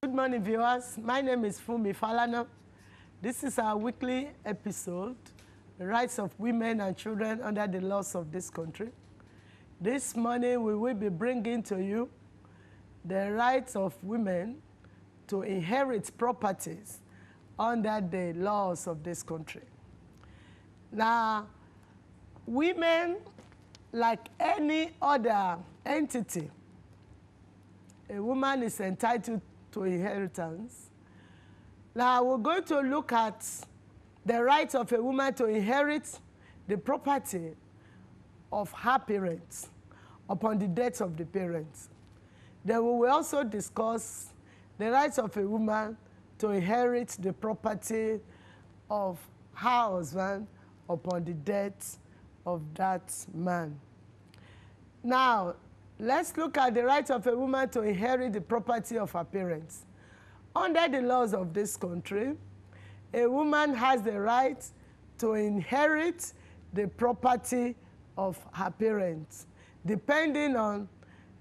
Good morning, viewers. My name is Fumi Falana. This is our weekly episode, The Rights of Women and Children Under the Laws of this Country. This morning, we will be bringing to you the rights of women to inherit properties under the laws of this country. Now, women, like any other entity, a woman is entitled to inheritance. Now, we're going to look at the right of a woman to inherit the property of her parents upon the death of the parents. Then we will also discuss the rights of a woman to inherit the property of her husband upon the death of that man. Now, let's look at the right of a woman to inherit the property of her parents. Under the laws of this country, a woman has the right to inherit the property of her parents, depending on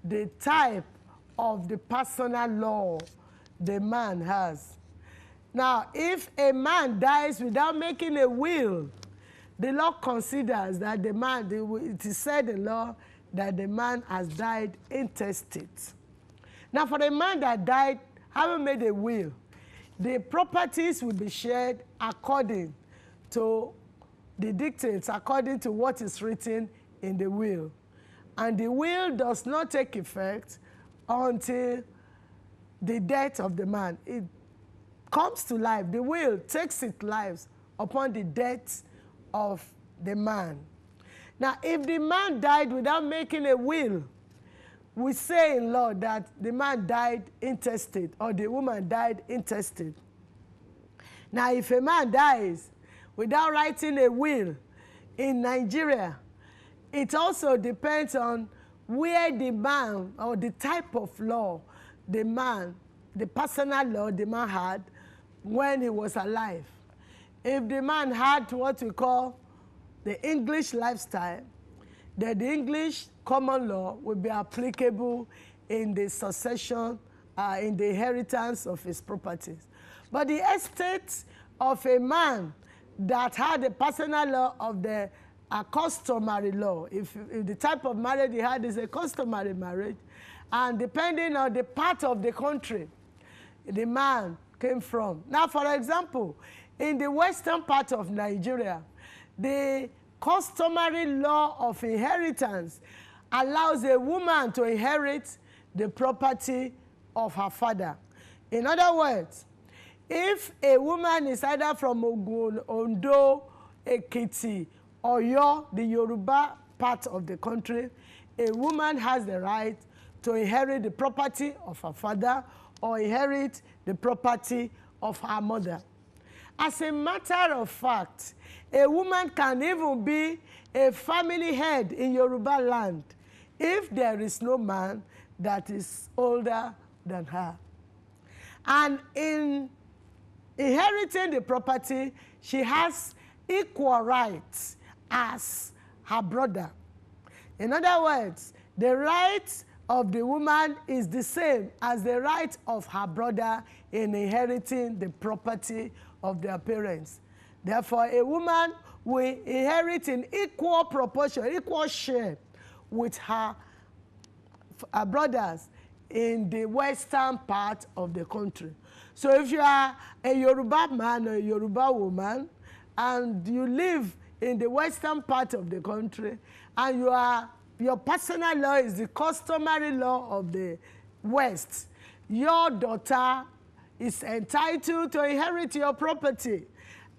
the type of the personal law the man has. Now, if a man dies without making a will, the law considers that the man, it is said in law, that the man has died intestate. Now, for a man that died, having made a will, the properties will be shared according to the dictates, according to what is written in the will. And the will does not take effect until the death of the man. It comes to life. The will takes its life upon the death of the man. Now, if the man died without making a will, we say in law that the man died intestate or the woman died intestate. Now, if a man dies without writing a will in Nigeria, it also depends on where the man or the type of law the man, the personal law the man had when he was alive. If the man had what we call the English lifestyle, that the English common law will be applicable in the succession, in the inheritance of his properties. But the estate of a man that had the personal law of the customary law, if the type of marriage he had is a customary marriage, and depending on the part of the country the man came from. Now, for example, in the western part of Nigeria, the customary law of inheritance allows a woman to inherit the property of her father. In other words, if a woman is either from Ogun, Ondo, Ekiti, Oyo, the Yoruba part of the country, a woman has the right to inherit the property of her father or inherit the property of her mother. As a matter of fact, a woman can even be a family head in Yoruba land if there is no man that is older than her. And in inheriting the property, she has equal rights as her brother. In other words, the right of the woman is the same as the right of her brother in inheriting the property of their parents. Therefore, a woman will inherit in equal proportion, equal share with her brothers in the western part of the country. So if you are a Yoruba man or a Yoruba woman and you live in the western part of the country and your personal law is the customary law of the West, your daughter is entitled to inherit your property,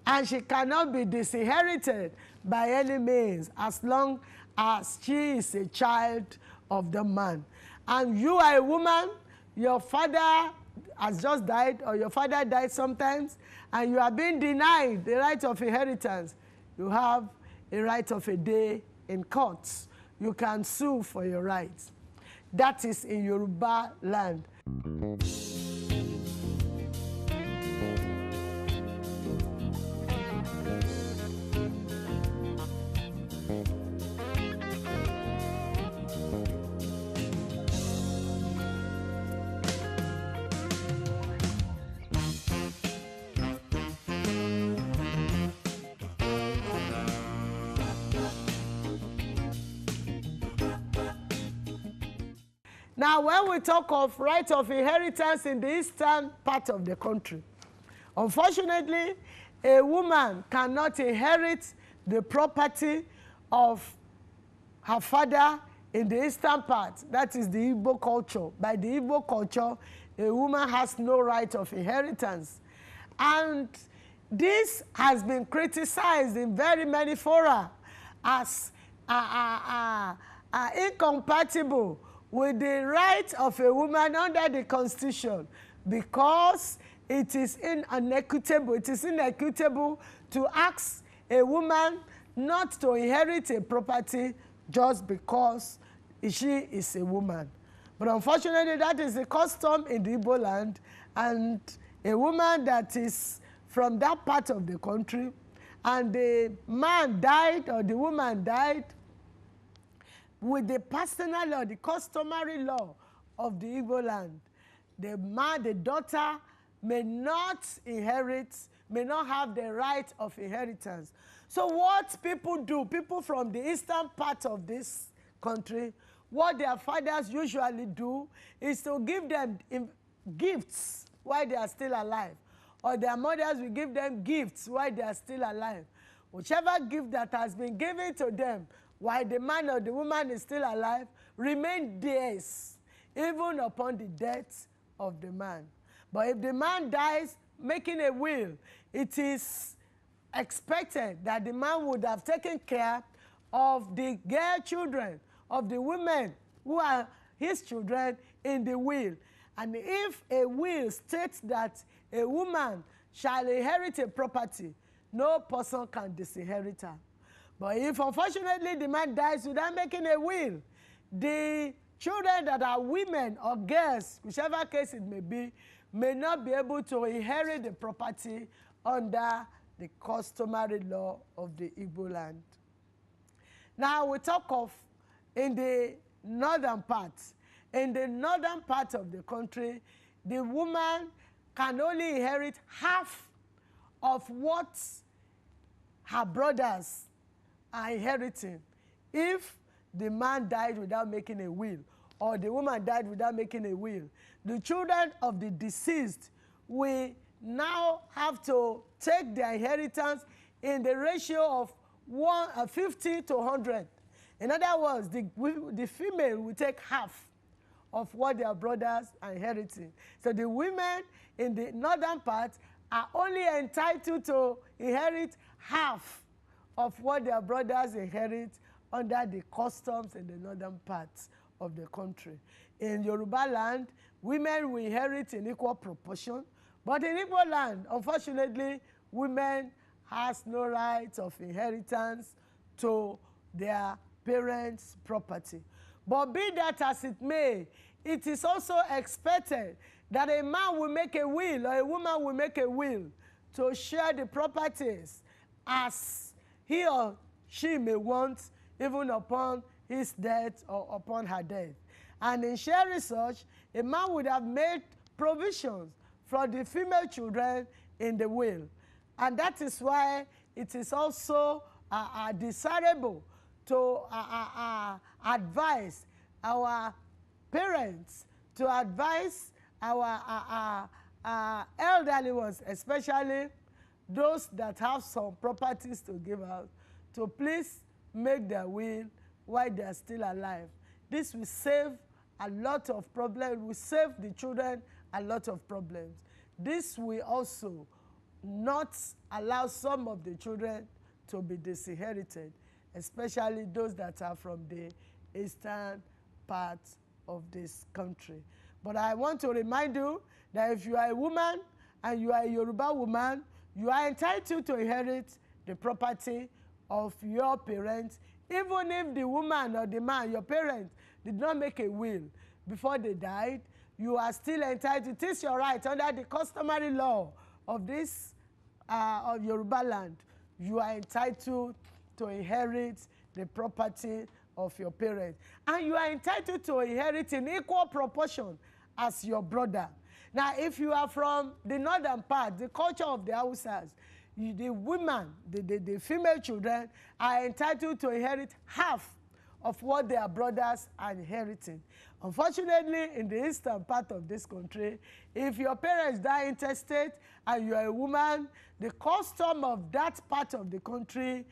and she cannot be disinherited by any means as long as she is a child of the man. And you are a woman, your father has just died or your father died sometimes and you are being denied the right of inheritance, you have a right of a day in court. You can sue for your rights. That is in Yoruba land. Now, when we talk of right of inheritance in the eastern part of the country, unfortunately, a woman cannot inherit the property of her father in the eastern part. That is the Igbo culture. By the Igbo culture, a woman has no right of inheritance. And this has been criticized in very many fora as incompatible with the right of a woman under the Constitution, because it is inequitable. It is inequitable to ask a woman not to inherit a property just because she is a woman. But unfortunately, that is the custom in the Igbo land, and a woman that is from that part of the country, and the man died or the woman died, with the personal law, the customary law of the Igbo land, the daughter may not inherit, may not have the right of inheritance. So what people do, people from the eastern part of this country, what their fathers usually do is to give them gifts while they are still alive, or their mothers will give them gifts while they are still alive. Whichever gift that has been given to them while the man or the woman is still alive remain theirs, even upon the death of the man. But if the man dies making a will, it is expected that the man would have taken care of the girl children, of the women who are his children in the will. And if a will states that a woman shall inherit a property, no person can disinherit her. But if unfortunately the man dies without making a will, the children that are women or girls, whichever case it may be, may not be able to inherit the property under the customary law of the Igbo land. Now we talk of in the northern part. In the northern part of the country, the woman can only inherit half of what her brothers are inheriting if the man died without making a will, or the woman died without making a will. The children of the deceased will now have to take their inheritance in the ratio of 50 to 100. In other words, the female will take half of what their brothers are inheriting. So the women in the northern part are only entitled to inherit half of what their brothers inherit under the customs in the northern parts of the country. In Yoruba land, women will inherit in equal proportion, but in Igbo land, unfortunately, women has no right of inheritance to their parents' property. But be that as it may, it is also expected that a man will make a will or a woman will make a will to share the properties as he or she may want, even upon his death or upon her death. And in sharing such, a man would have made provisions for the female children in the will. And that is why it is also desirable to advise our parents, to advise our elderly ones, especially those that have some properties to give out, to please make their will while they are still alive. This will save a lot of problems, will save the children a lot of problems. This will also not allow some of the children to be disinherited, especially those that are from the eastern part of this country. But I want to remind you that if you are a woman and you are a Yoruba woman, you are entitled to inherit the property of your parents, even if the woman or the man, your parents, did not make a will before they died. You are still entitled. It is your right under the customary law of this of Yoruba land. You are entitled to inherit the property of your parents, and you are entitled to inherit in equal proportion as your brother. Now, if you are from the northern part, the culture of the Hausas, the women, the female children are entitled to inherit half of what their brothers are inheriting. Unfortunately, in the eastern part of this country, if your parents die intestate and you are a woman, the custom of that part of the country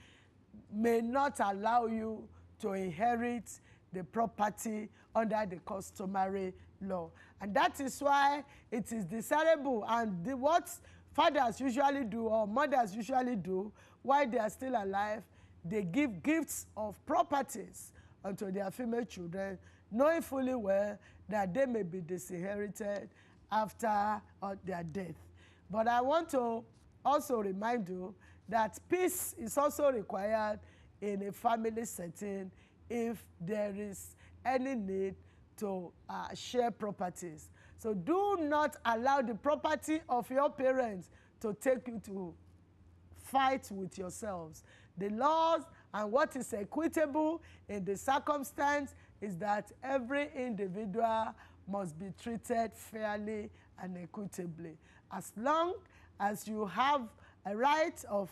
may not allow you to inherit the property under the customary law. And that is why it is desirable, and what fathers usually do or mothers usually do while they are still alive, they give gifts of properties unto their female children, knowing fully well that they may be disinherited after their death. But I want to also remind you that peace is also required in a family setting if there is any need to share properties. So do not allow the property of your parents to take you to fight with yourselves. The laws and what is equitable in the circumstance is that every individual must be treated fairly and equitably. As long as you have a right of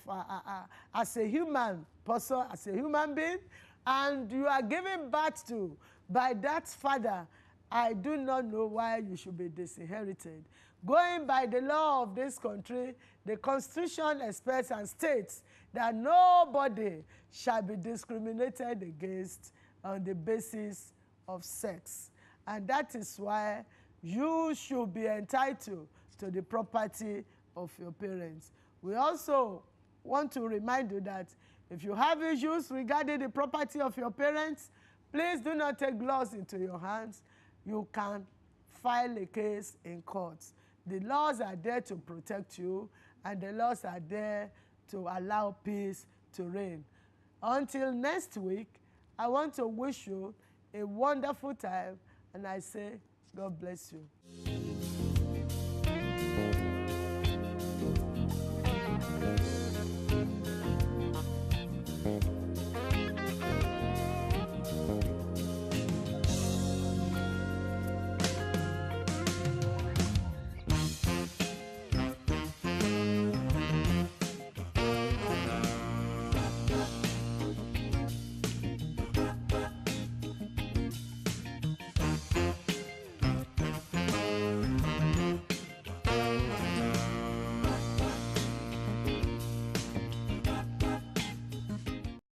as a human person, as a human being, and you are given birth to by that father, I do not know why you should be disinherited. Going by the law of this country, the Constitution expects and states that nobody shall be discriminated against on the basis of sex. And that is why you should be entitled to the property of your parents. We also want to remind you that if you have issues regarding the property of your parents, please do not take laws into your hands. You can file a case in court. The laws are there to protect you, and the laws are there to allow peace to reign. Until next week, I want to wish you a wonderful time, and I say, God bless you.